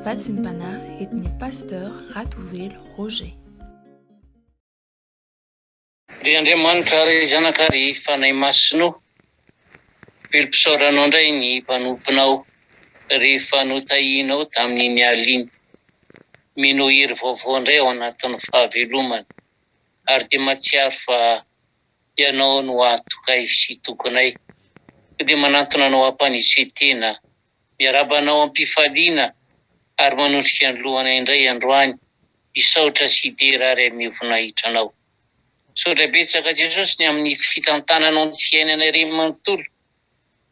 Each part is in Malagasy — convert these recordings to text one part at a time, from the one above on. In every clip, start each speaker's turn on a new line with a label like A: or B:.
A: Vatsimpana etny pasteur Ratovelo Roger.
B: Ry Andriamanitra ry zanakary fanahy masonao, velom-pisaoranao indray ny mpanomponao rehefa notahinao tamin'iny aliny. Mino hery vaovao indray ao anatin'ny fahavelomana, ary dia mahatsiaro fa ianao no atokay sy tokonay. Dia manantona anao ampanisetena, miarabanao am-pifaliana ary manondrika ny lohanay indray androany, hisaotra sy hidera ary amin'ny voninahitranao. Saotra betsaka Jesosy ny amin'ny fitantananao ny fiainanay iray manontolo,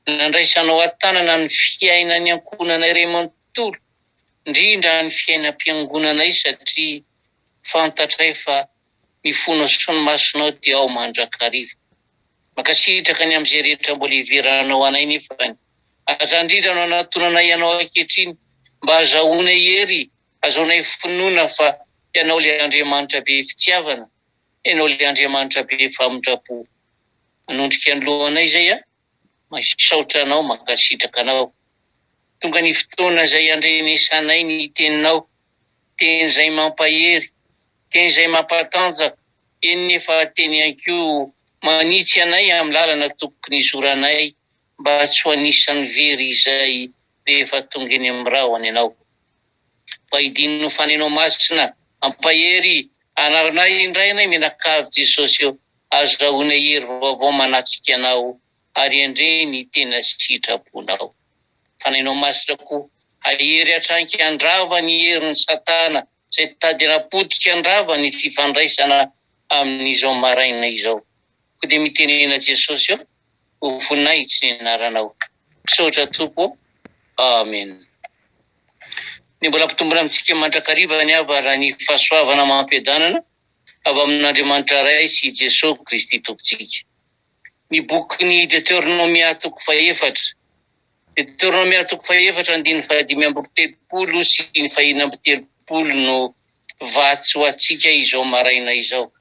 B: nandraisanao an-tanana ny fiainan'ny ankonanay iray manontolo, indrindra ny fiainam-piangonanay satria fantatray fa mifono sy ny masonao dia ao mandrakariva. Makasitraka ny amin'izay rehetra mbola hiveranao anay nefany. Aza indrindra no anatonanay ianao ankehitriny mba azahoanay hery, azahoanay finoana fa ianao le Andriamanitra be fitiavana, ianao le Andriamanitra be famindrapo. Manondrika ny lohanay izay mahisaotra anao, makasitraka anao. Tonga ny fotoana izay andrenesanay ny teninao, teny izay mampahery, teny izay mampatanjaka, eny nefa teny ihany koa manitsy anay amin'ny lalana tokony izoranay, mba tsy ho anisan'ny very izay rehefa tonga eny amin'ny rahona ianao. Fahidiny no fanenao masina, ampahery anarana indray anay menakavy Jesosy eo, azahoanay hery vaovao manatrika anao, ary endre ny tena sitraponao. Fanainao masina koa, ahery atranky andrava ny herin'ny Satana, izay tady anapotika andrava ny fifandraisana amin'izao maraina izao. Ko dia mitenena Jesosy eo, ho voninahitsy ny anaranao. Saotra Tompo, amen. Ny mbola mpitombona amintsika mandrakariva ny avy raha ny fahasoavana mampiadanana avy amin'Andriamanitra ray sy Jesosy Kristy tompontsika. Ny boky Deutéronomia toko fahaefatra, Deutéronomia toko fahaefatra andiny fahadimy amby telopolo sy ny fahina amby telopolo no vatsy ho antsika izao maraina izao.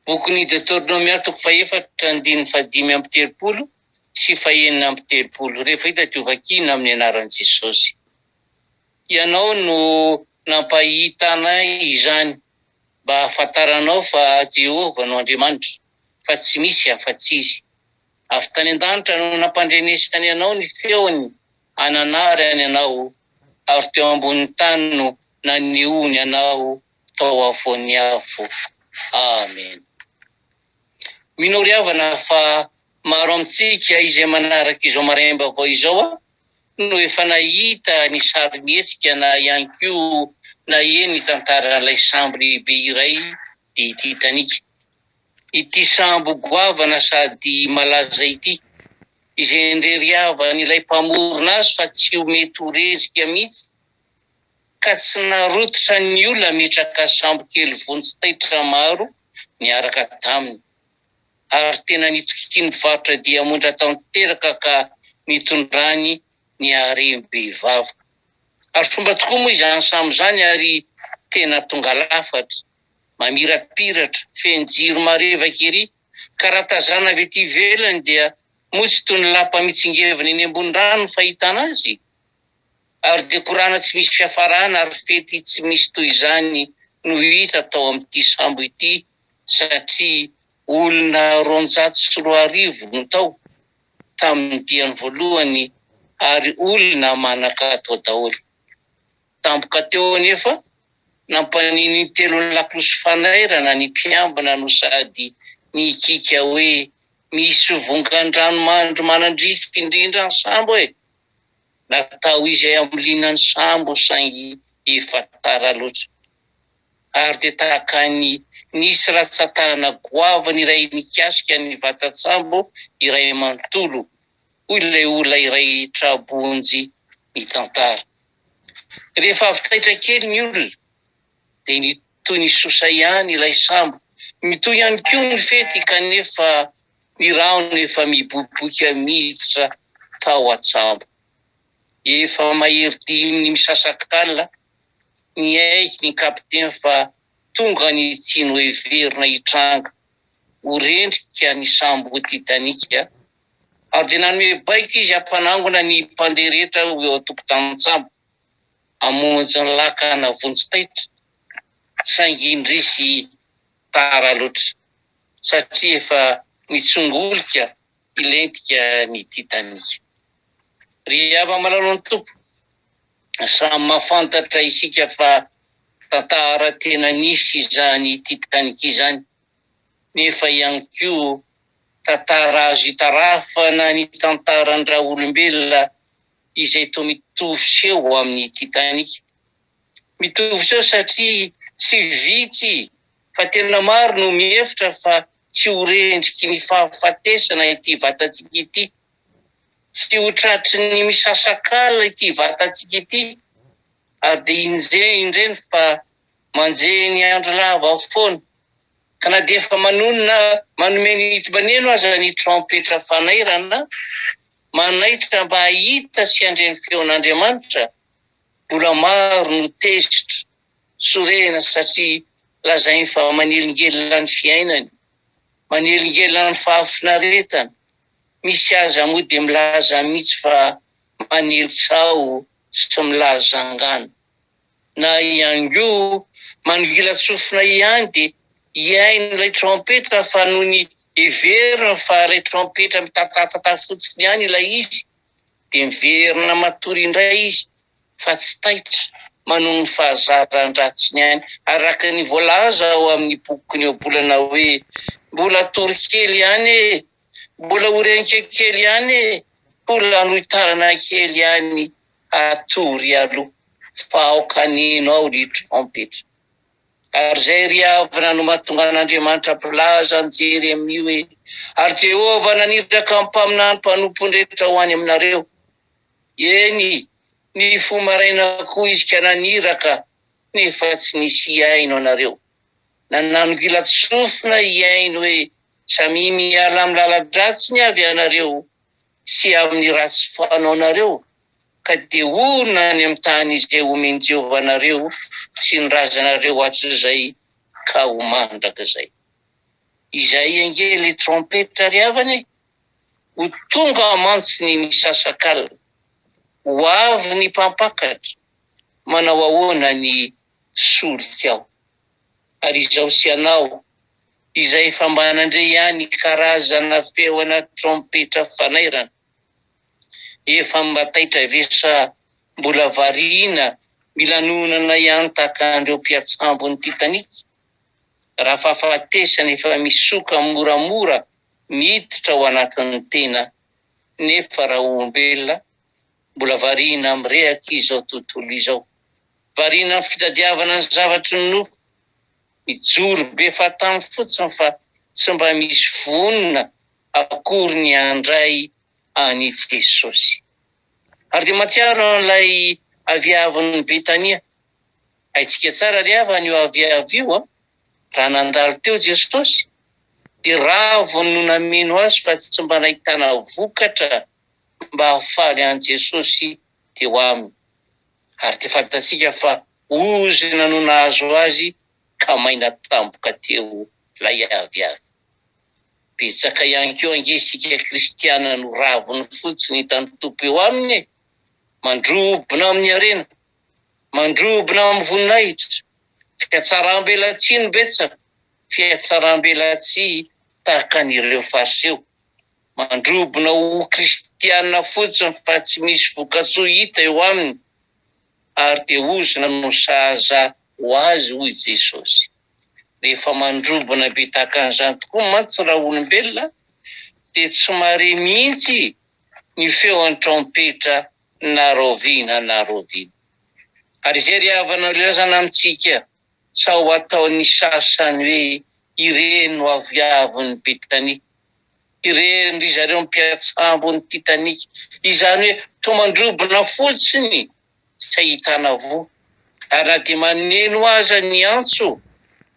B: Boky Deutéronomia toko fahaefatra andiny fahadimy amby telopolo sy fahenina amby telopolo. Rehefa hita teo vakina amin'ny anaran'i Jesosy. Ianao no nampahita anay izany, mba ahafantaranao fa Jehovah no Andriamanitra, fa tsy misy afa-tsy izy. Avy tany an-danitra no nampandrenesany ianao ny feony, hananarany ianao, ary teo ambonin'ny tany no nanehoany ianao tao afovoany afo. Amen. Mino ry havana fa maro amintsika izay manaraka izao maraim-baovao izao no efa nahita ny sary mihetsika na ihany koa na eny ny tantaran'ilay sambo lehibe iray dia ity hitanika. Ity sambo goavana sady malaza ity, izay indreriavan'ilay mpamorona azy fa tsy ho mety ho rezika mihitsy, ka tsy narototra ny olona metraka sambo kely vontsitaitra maro niaraka taminy. Ary tena nitokiny mpivarotra dia mondra tanteraka ka nitondrany ny harem-behivavy. Ary fomba tokoa moa izany sambo izany ary tena tonga lafatra, mamirapiratra, feno jiro marevaka ery, ka raha tazana avy ety ivelany dia motsy toy ny lapa mitsingevana eny ambony rano fahitana azy. Ary dia korana tsy misy fiafarana ary fety tsy misy toy izany no hita tao amin'ity sambo ity, satria olona 240 no tao tamin'ny diany voalohany, ary olona manan-katao daholo. Tampoka teo anefa nampaniny telo ny laklosy fanairana ny mpiambina no sady nikika hoe misy vongan-drano mandro manandrify indrindra ny sambo e. Natao izy amin'ny linan'ny sambo saingy efa tara loatra. Ary dia tahaka ny nisy ratsan-tanana goavana iray nikasika ny vatan-sambo iray manontolo, hoy ilay olona iray trabonjy ny tantara. Rehefa avy taitra kely ny olona dia nitoy nisosa ihany ilay sambo, mitoy ihany koa ny fety kanefa ny rano efa miboboka miditra tao an-tsambo. Efa mahery dimy ny misasak'alina, ny aiky ny kapiteny fa tonga ny tsino heverina hitranga ho rendrika ny sambo Titanika, ary dia nanome baika izy hampanangona ny mpandeha rehetra eo an-tokotanin-tsambo. amonjy ny lakana vonjitaitra saingy indrisy tara loatra satria efa nitsongolika ilentika ny Titanika. Ry ava-malalo ny tompo, samy mahafantatra isika fa tantara tena nisy izany Titanika izany, nefa ihany koa tantara azo hitarafana ny tantaran-dra olombelona izay toa mitovy seho amin'ny Titanika. Mitovy seho satria tsy vitsy fa tena maro no mihevitra fa tsy ho rendriky ny fahafatesana ity vatantsika ity, tsy ho tratry ny misasakala ity vatantsika ity, ary dia indreny fa manjeny andro lava foana. Ka na dia efa manome ny maneno aza ny trompetra fanairana, manaitra mba hahita sy handre ny feon'Andriamanitra, mbola maro no tezitra sorena satria lazainy fa manelingelina ny fiainany, manelingelina ny fahafinaretana. Misy aza moa dia milaza mihitsy fa manelitsao sy milaza angano. Na ihany koa manogila tsofina ihany dia iainy ilay trompetra fa noho ny heverina fa ilay trompetra mitatata fotsiny ihany ilay izy, dia miverina matory indray izy fa tsy taitra manon ny fahazaran-dratsiny ihany. Araka ny voalaza ao amin'ny bokiny ohabolana hoe mbola tory kely ihany e, mbola orenika kely ihany e, mbola anohitarana kely ihany atory aloha fa aoka nino ao ny trompetra. Ary zay ry havana no mahatonga an'Andriamanitra mpilaza ny Jeremia hoe ary Jehovah naniraka ny mpaminany mpanompo rehetra ho any aminareo. Eny, ny fo maraina koa izy ka naniraka nefa tsy nisy iaino anareo. Nanangila tsofina iaino hoe samy miala amin'ny lala-dratsiny avy anareo sy amin'ny ratsy fanaonareo, ka dia orona any amin'ny tany izay omeny Jehovah anareo sy ny razanareo hatrizay ka ho mandraka izay. Izay angely trompetra ry havana e, ho tonga amantsy ny misasak'alina, ho avy ny mpampakatra, manao ahoana ny solika ao. Ary izao sy anao izay efa mba nandre ihany karazana feona trompetra fanairana, efa mba taitra ve sa mbola variana mila nonana ihany tahaka an'ireo mpiatsambon'ny Titanika? Raha fahafatesana efa misoka moramora miditra ao anatin'ny tena, nefa raha olombelona mbola variana mirehaka izao tontolo izao, variana amin'ny fitadiavana ny zavatry ny nofo, mijoro be fatany fotsiny fa tsy mba misy vonona akory ny handray any Jesosy. Ary dia mahatsiaro an'ilay aviavin'ny Betania. Haitsika tsara ry havana io aviavy io, raha nandalo teo Jesosy dia raviny no nameno azy fa tsy mba nahitana vokatra mba hahafaly an Jesosy teo aminy. Ary dia fantatsika fa ozina no nahazo azy ka maina tampoka teo ilay aviavy. Betsaka ihany koa angesika kristiana no raviny fotsiny hitany tompo eo aminy e, mandrobona amin'ny arena, mandrobona amin'ny voninahitra, fiatsaram-belatsihy ny betsaka, fiatsaram-belatsihy tahaka an'ireo fariseo, mandrobona ho kristiana fotsiny fa tsy misy vokatsoa hita eo aminy, ary dia ozina no sahaza ho azy hoy Jesosy. Rehefa mandrobona be tahaka an'izany tokoa mantsy raha olombelona, dia tsy mahare mihitsy ny feon'ny trompetra naroviana. Ary izay ry havana ilazana amintsika, sa ho ataon'ny sasany hoe ireny no aviavin'ny Betania, ireny ry zareo mpiatsambon'ny Titanika, izany hoe toa mandrobona fotsiny tsy ahitana voa. Ary na dia maneno aza ny antso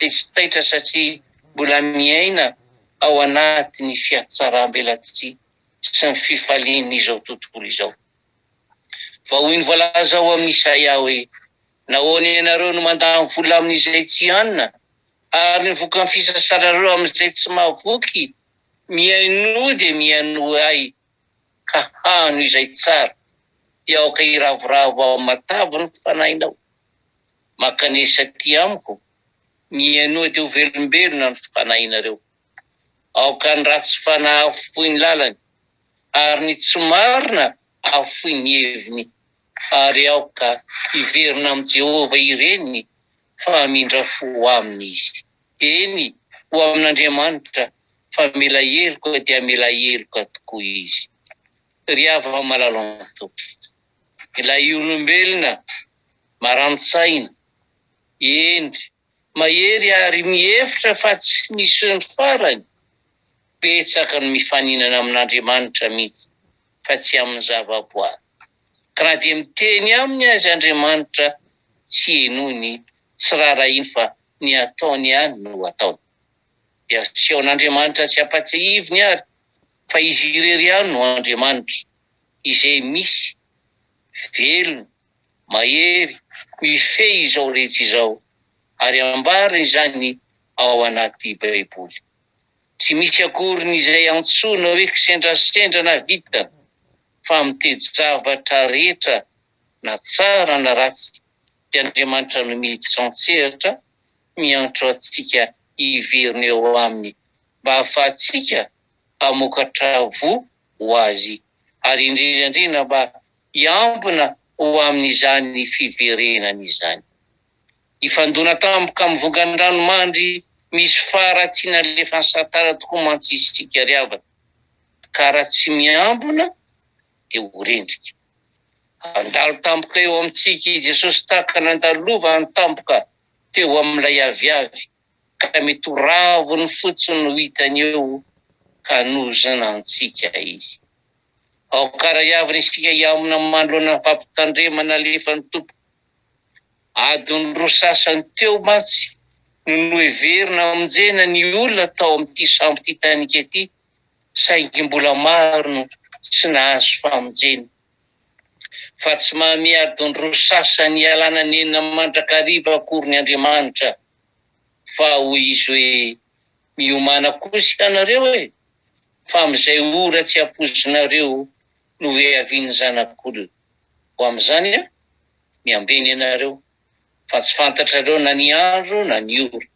B: dia tsy taitra satria mbola miaina ao anatin'ny fiatsaram-belatsihy sy ny fifalian'izao tontolo izao. Fa hoy ny voalaza ao amin'ny Isaia hoe nahoana ianareo no mandany vola amin'izay tsy hanina, ary ny voka ny fisasarareo amin'izay tsy mahavoky, miaino dia miaino ay ka hano izay tsara. dia aoka iravoravo ao matavo ny fanahinao. Makanisa ty amiko, mianoa ty ho velombelona ny fanahinareo. Aoka ny ratsy fanahy afoy ny lalany, ary ny tsy marina afoy ny heviny, ary aoka hiverina amin'ny Jehova ireny fa mindra fo aminy izy. Eny, ho amin'Andriamanitra fa mila heloka dia mila heloka tokoa izy. Ry hava malalao tompoko, ilay olombelona marani-tsaina, endry, mahery ary mihevitra fa tsy misy ny farany, betsaka ny mifaninana amin'Andriamanitra mihitsy fa tsy amin'ny zava-boary. Ka na dia miteny aminy azy Andriamanitra, tsy henony, tsy rarahiny fa ny ataony ihany no ataony. Dia asehon'Andriamanitra tsy ampatsahiviny ary fa izy irery ihany no Andriamanitra, izay misy, velona, mahery, mifehy izao rehetra izao, ary ambariny izany ao anaty Baiboly. Tsy misy akoriny izay antsoina hoe kisendrasendra na vitana, fa mitety zavatra rehetra na tsara na ratsy, dia Andriamanitra no miditra an-tsehatra, miantso antsika hiverina eo aminy mba ahafahantsika hamokatra vo ho azy, ary indrindra mba hiambina ho amin'izany fiverenana izany. Ifandona tampoka amin'ny vongan-dranomandry misy faratsy nalefa ny Satana tokoa mantsisitsika ry havana, ka raha tsy miambina dia ho rendrika. Andalo tampoka eo amintsika i Jesosy tahaka nandalovan'ny tampoka teo amin'ilay aviavy, ka mety ho raviny fotsiny no hitany eo ka nozana antsika izy. Ao karahavana isika hiamina manoloana ny fampitandremana alefan'ny tompo. Adiny roa sasany teo mantsy no noheverina amonjena ny olona tao amin'ity sambo Titanika ity, saingy mbola maro no tsy nahazo famonjena. Fa tsy mahame adiny roa sasany hialana ny enina mandrakariva akory Andriamanitra, fa hoy izy hoe miomana kosa ianareo fa amin'izay ora tsy hapozinareo no heaviany zanak'olona. Ho amin'izany miambeny ianareo, fa tsy fantatrareo na ny andro na ny ora.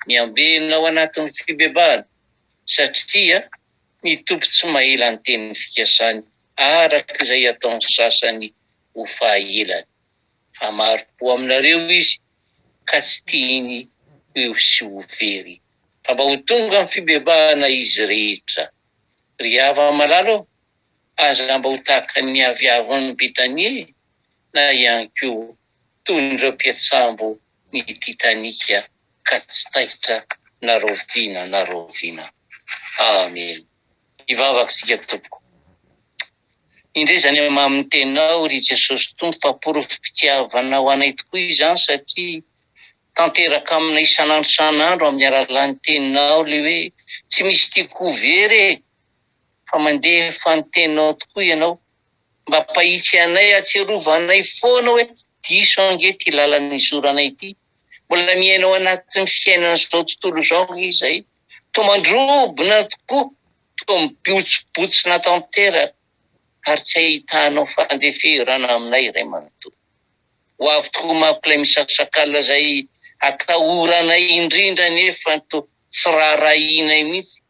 B: Miambena ao anatin'ny fibebahana, satria ny tompo tsy mahela ny tenin'ny fikasany, araka izay ataon'ny sasany ho fahaelany. Fa maro po aminareo izy, ka tsy tiany eo sy ho very. Fa mba ho tonga amin'ny fibebahana izy rehetra. Ry hava malalo, aza mba ho tahaka ny aviavan'ny Betania, na ihany koa toy ireo mpiatsambo ny Titanika, ka tsy tahitra na roviana. Amen. Ivavaka sika tompoko. Indray zany amin'ny teninao ry Jesosy Tompo, fa porofom-pitiavana ho anay tokoa izany, satria tanteraka aminay isan'andro amin'ny alalan'ny teninao le hoe tsy misy tiako very fa mandeha fanoteninao tokoa ianao, mba pahitsy anay, atsiarovanay foana hoe diso ange ty lalan'ny zoranay ity. Mbola miainao anatin'ny fiainana zao tontolo zao izay, to mandrobona tokoa, to mibotsobotsona tanteraka, ary tsy ahitanao fandeferana aminay ray manontolo. Ho avy tokoa mampilay misasakalina zay atahoranay indrindra nefa to tsy rarahinay mihitsy.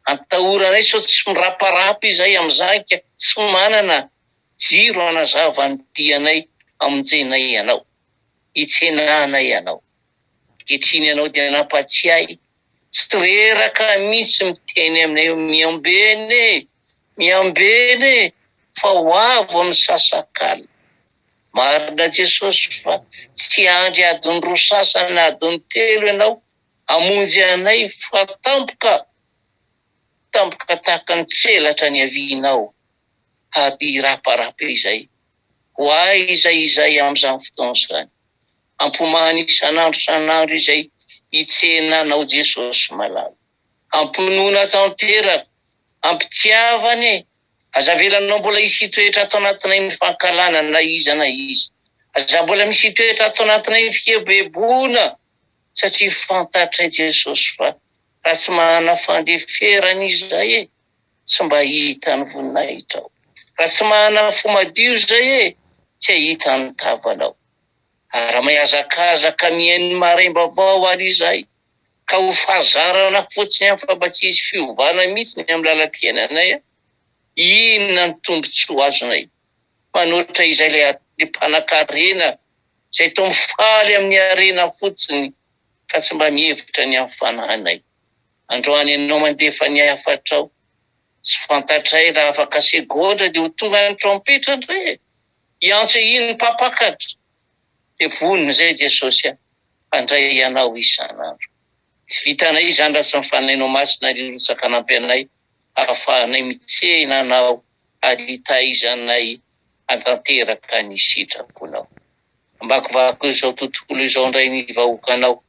B: Atahoranay so tsy miraparapa izay amin'izany, ka tsy manana jiro anazava ny dianay amonjenay ianao, hitsenanay ianao. Ketriny ianao dia nampatsiahy, tsy reraka mihitsy miteny aminay miambeny, fa ho avo amin'ny sasakala. Marina Jesosy fa tsy andry adiny roa sasany na adiny telo ianao hamonjy anay, fa tampoka tahaka ny tselatra ny avianao, aby raparapa izay. Ho aiza izay amin'izany fotoana izany, ampomahany isan'andro izay hitsenanao Jesosy malala. Amponoana tanteraka, ampitiavany, aza velanao mbola hisy toetra atao anatinay ny fankalana na iza na iza. Aza mbola misy toetra atao anatinay ny fikebebona, satria fantatray Jesosy fa raha tsy mahana fandeferana izay tsy mba hitany voninahitra ao. Raha tsy manana fo madio zay tsy ahita ny tavanao. Raha mihazakazaka mihaino maraimba avao ary izay, ka ho fazarana fotsiny amin'ny fa mba tsy hisy fiovana mihitsy ny amin'ny lalam-piainanay, inona ny tombontsoa azonay? Manoatra izay le mpanankarena izay toa mifaly amin'ny harena fotsiny fa tsy mba mihevitra ny amin'ny fanahinay. Androany ianao mandefa ny hafatrao, tsy fantatray raha afaka segonda dia ho tonga ny trompetra indray. Iantso iny mpampakatra. Dia vonona izay Jesosy handray ianao isan'andro. Tsy vitanay izany raha tsy mifanainao masina rirotsaka anampy anay, ahafahanay mitsena anao ary hitaizanay hatanteraka ny sitraponao. Amakivaky izao tontolo izao indray ny vahoakanao.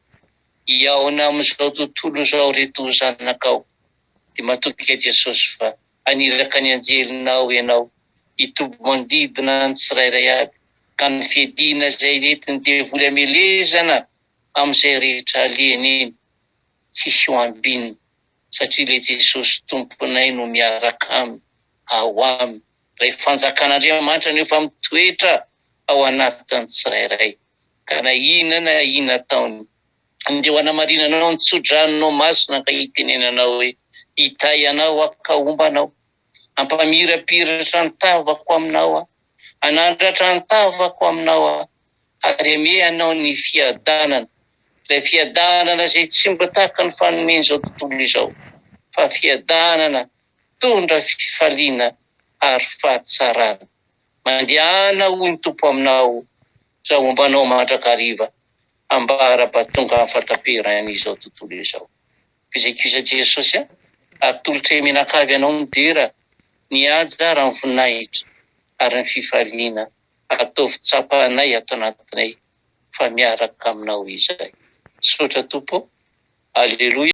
B: Iaona amin'izao tontolo izao reto zanakao. Dia matoky Jesosy fa aniraka ny anjelinao ianao, hitobo manodidina ny tsirairay aby, ka ny fiadiana izay entiny dia voly hamelezana amin'izay rehetra aleny eny. Tsisy ho ambinina satria le Jesosy tomponay no miaraka aminy, ao aminy. Ray fanjakan'Andriamanitra nefa mitoetra ao anatin'ny tsirairay. Ka na inona ataony, andeho hanamarinanao ny tso-dranonao masina ka hitenenanao hoe hitay anao akahombanao, ampamirapiratra ny tavako aminao anandratra ny tavako aminao ary ame anao ny fiadanana. Ilay fiadanana izay tsy mba tahaka ny fanomeny izao tontolo izao, fa fiadanana tondra fifaliana ary fahatsarana. Mandehana hoy ny Tompo aminao, raha ombanao mandrakariva, ambara-batonga amin'ny fataperana izao tontolo izao. Fizak'iza Jesosy atolotra menakavy anao ny dera, ny haja raha ny voninahitra ary ny fifaliana ataovy tsapanay ato anatinay fa miaraka aminao izay. Sotra Tompo. Alleluia.